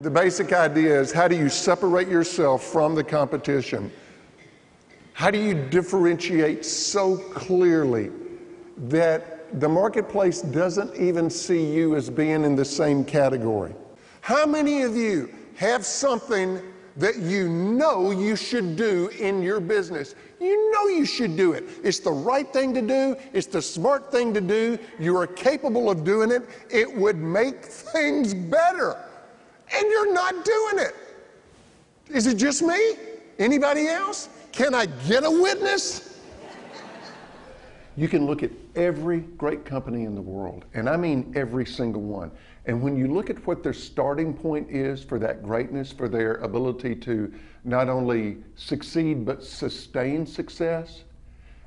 The basic idea is, how do you separate yourself from the competition? How do you differentiate so clearly that the marketplace doesn't even see you as being in the same category? How many of you have something that you know you should do in your business? You know you should do it. It's the right thing to do. It's the smart thing to do. You are capable of doing it. It would make things better. And you're not doing it. Is it just me? Anybody else? Can I get a witness? You can look at every great company in the world, and I mean every single one. And when you look at what their starting point is for that greatness, for their ability to not only succeed but sustain success,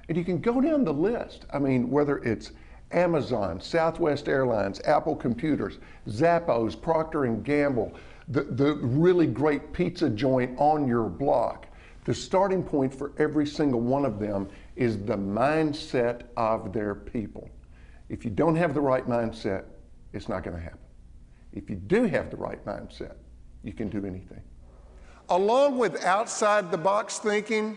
and you can go down the list. I mean, whether it's Amazon, Southwest Airlines, Apple Computers, Zappos, Procter & Gamble, the really great pizza joint on your block, the starting point for every single one of them is the mindset of their people. If you don't have the right mindset, it's not going to happen. If you do have the right mindset, you can do anything. Along with outside the box thinking,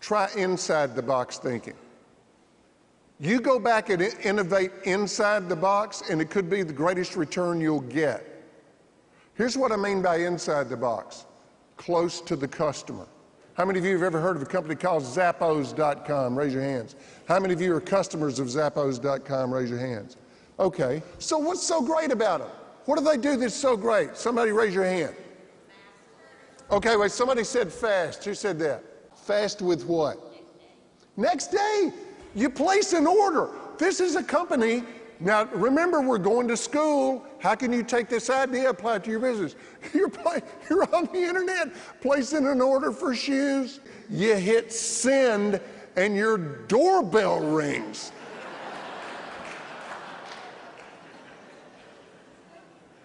try inside the box thinking. You go back and innovate inside the box, and it could be the greatest return you'll get. Here's what I mean by inside the box: close to the customer. How many of you have ever heard of a company called Zappos.com? Raise your hands. How many of you are customers of Zappos.com? Raise your hands. Okay, so what's so great about them? What do they do that's so great? Somebody raise your hand. Okay, wait, somebody said fast. Who said that? Fast with what? Next day. You place an order. This is a company. Now, remember, we're going to school. How can you take this idea, apply it to your business? You're on the internet placing an order for shoes. You hit send, and your doorbell rings.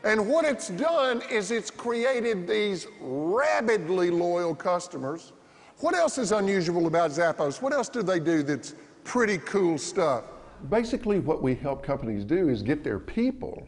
And what it's done is it's created these rabidly loyal customers. What else is unusual about Zappos? What else do they do that's pretty cool stuff? Basically, what we help companies do is get their people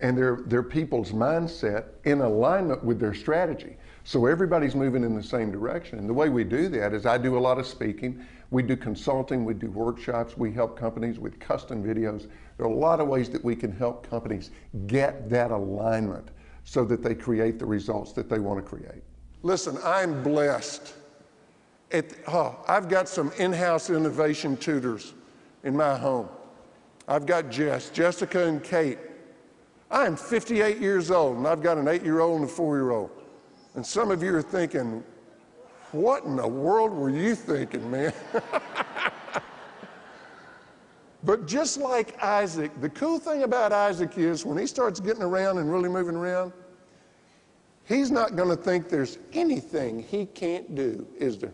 and their people's mindset in alignment with their strategy. So everybody's moving in the same direction. And the way we do that is, I do a lot of speaking, we do consulting, we do workshops, we help companies with custom videos. There are a lot of ways that we can help companies get that alignment so that they create the results that they want to create. Listen, I'm blessed. I've got some in-house innovation tutors in my home. I've got Jessica and Kate. I'm 58 years old, and I've got an 8-year-old and a 4-year-old. And some of you are thinking, what in the world were you thinking, man? But just like Isaac, the cool thing about Isaac is when he starts getting around and really moving around, he's not going to think there's anything he can't do, is there?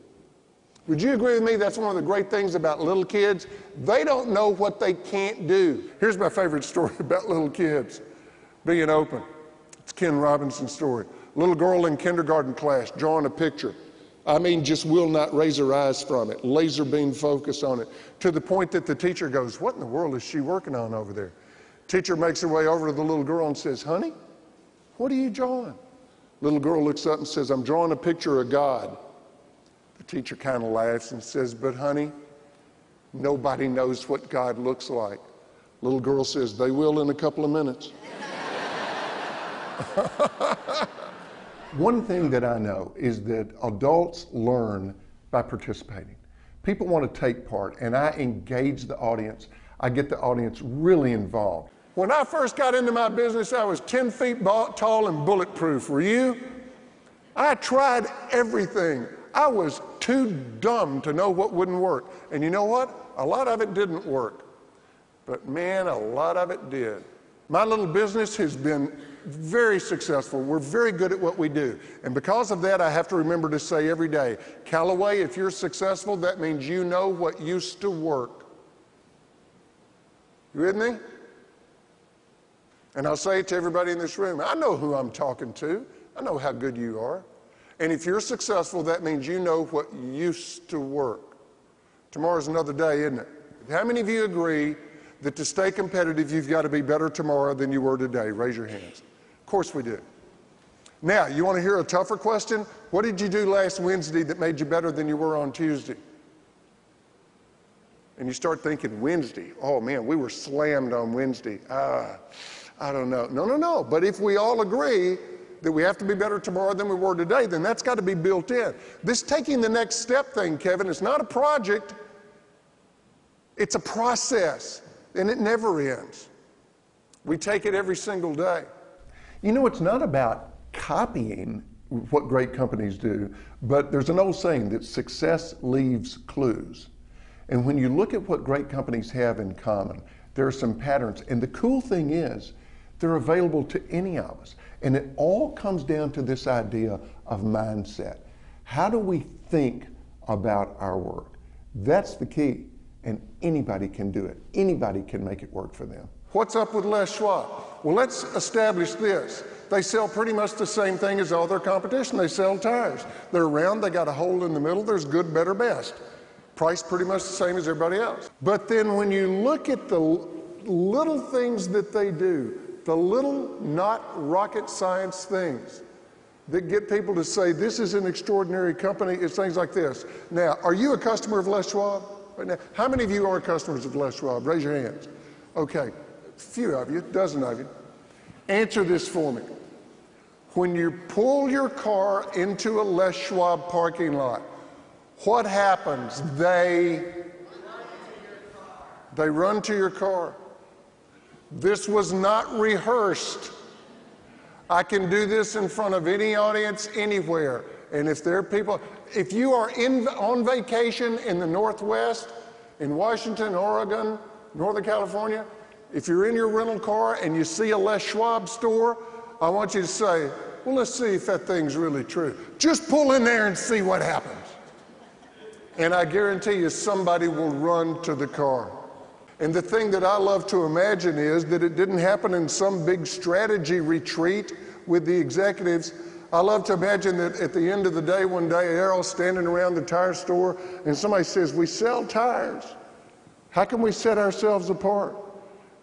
Would you agree with me? That's one of the great things about little kids. They don't know what they can't do. Here's my favorite story about little kids being open. It's Ken Robinson's story. Little girl in kindergarten class drawing a picture. I mean, just will not raise her eyes from it. Laser beam focus on it. To the point that the teacher goes, what in the world is she working on over there? Teacher makes her way over to the little girl and says, honey, what are you drawing? Little girl looks up and says, I'm drawing a picture of God. The teacher kind of laughs and says, but honey, nobody knows what God looks like. Little girl says, they will in a couple of minutes. One thing that I know is that adults learn by participating. People want to take part, and I engage the audience. I get the audience really involved. When I first got into my business, I was 10 feet tall and bulletproof. Were you? I tried everything. I was too dumb to know what wouldn't work. And you know what? A lot of it didn't work. But man, a lot of it did. My little business has been very successful. We're very good at what we do. And because of that, I have to remember to say every day, Calloway, if you're successful, that means you know what used to work. You with me? And I'll say it to everybody in this room. I know who I'm talking to. I know how good you are. And if you're successful, that means you know what used to work. Tomorrow's another day, isn't it? How many of you agree that to stay competitive, you've got to be better tomorrow than you were today? Raise your hands. Of course we do. Now, you want to hear a tougher question? What did you do last Wednesday that made you better than you were on Tuesday? And you start thinking, Wednesday, oh man, we were slammed on Wednesday. I don't know. No. But if we all agree that we have to be better tomorrow than we were today, then that's got to be built in. This taking the next step thing, Kevin, is not a project. It's a process, and it never ends. We take it every single day. You know, it's not about copying what great companies do, but there's an old saying that success leaves clues. And when you look at what great companies have in common, there are some patterns. And the cool thing is, they're available to any of us. And it all comes down to this idea of mindset. How do we think about our work? That's the key. And anybody can do it. Anybody can make it work for them. What's up with Les Schwab? Well, let's establish this. They sell pretty much the same thing as all their competition. They sell tires. They're round, they got a hole in the middle, there's good, better, best. Price pretty much the same as everybody else. But then when you look at the little things that they do, the little not rocket science things that get people to say this is an extraordinary company, it's things like this. Now, are you a customer of Les Schwab right now? How many of you are customers of Les Schwab? Raise your hands. Okay, a few of you, a dozen of you. Answer this for me. When you pull your car into a Les Schwab parking lot, what happens? They run to your car. This was not rehearsed. I can do this in front of any audience anywhere. And if there are people, if you are on vacation in the Northwest, in Washington, Oregon, Northern California, if you're in your rental car and you see a Les Schwab store, I want you to say, well, let's see if that thing's really true. Just pull in there and see what happens. And I guarantee you somebody will run to the car. And the thing that I love to imagine is that it didn't happen in some big strategy retreat with the executives. I love to imagine that at the end of the day, one day, they're all standing around the tire store and somebody says, we sell tires. How can we set ourselves apart?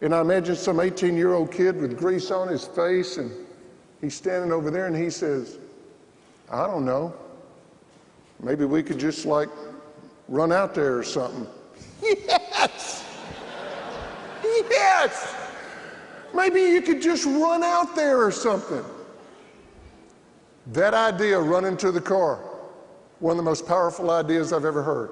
And I imagine some 18-year-old kid with grease on his face, and he's standing over there and he says, I don't know. Maybe we could just like run out there or something. Yes! Yes! Maybe you could just run out there or something. That idea, running to the car, one of the most powerful ideas I've ever heard.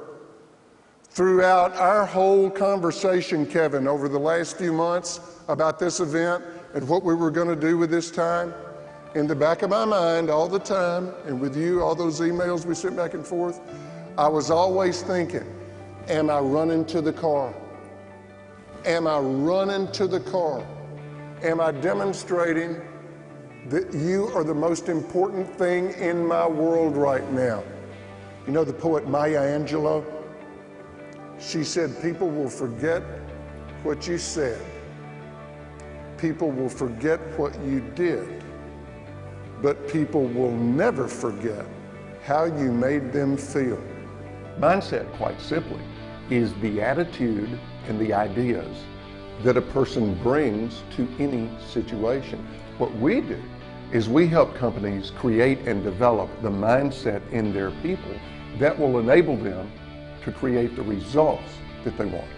Throughout our whole conversation, Kevin, over the last few months about this event and what we were going to do with this time, in the back of my mind all the time, and with you, all those emails we sent back and forth, I was always thinking, am I running to the car? Am I running to the car? Am I demonstrating that you are the most important thing in my world right now? You know the poet Maya Angelou? She said, people will forget what you said. People will forget what you did. But people will never forget how you made them feel. Mindset, quite simply, is the attitude and the ideas that a person brings to any situation. What we do is we help companies create and develop the mindset in their people that will enable them to create the results that they want.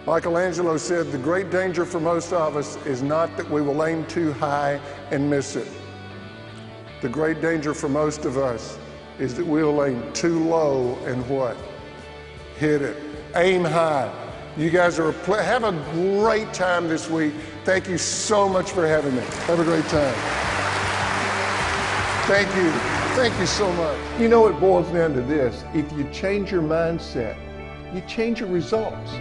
Michelangelo said, the great danger for most of us is not that we will aim too high and miss it. The great danger for most of us is that we'll aim too low and what? Hit it. Aim high. You guys have a great time this week. Thank you so much for having me. Have a great time. Thank you. Thank you so much. You know, it boils down to this. If you change your mindset, you change your results.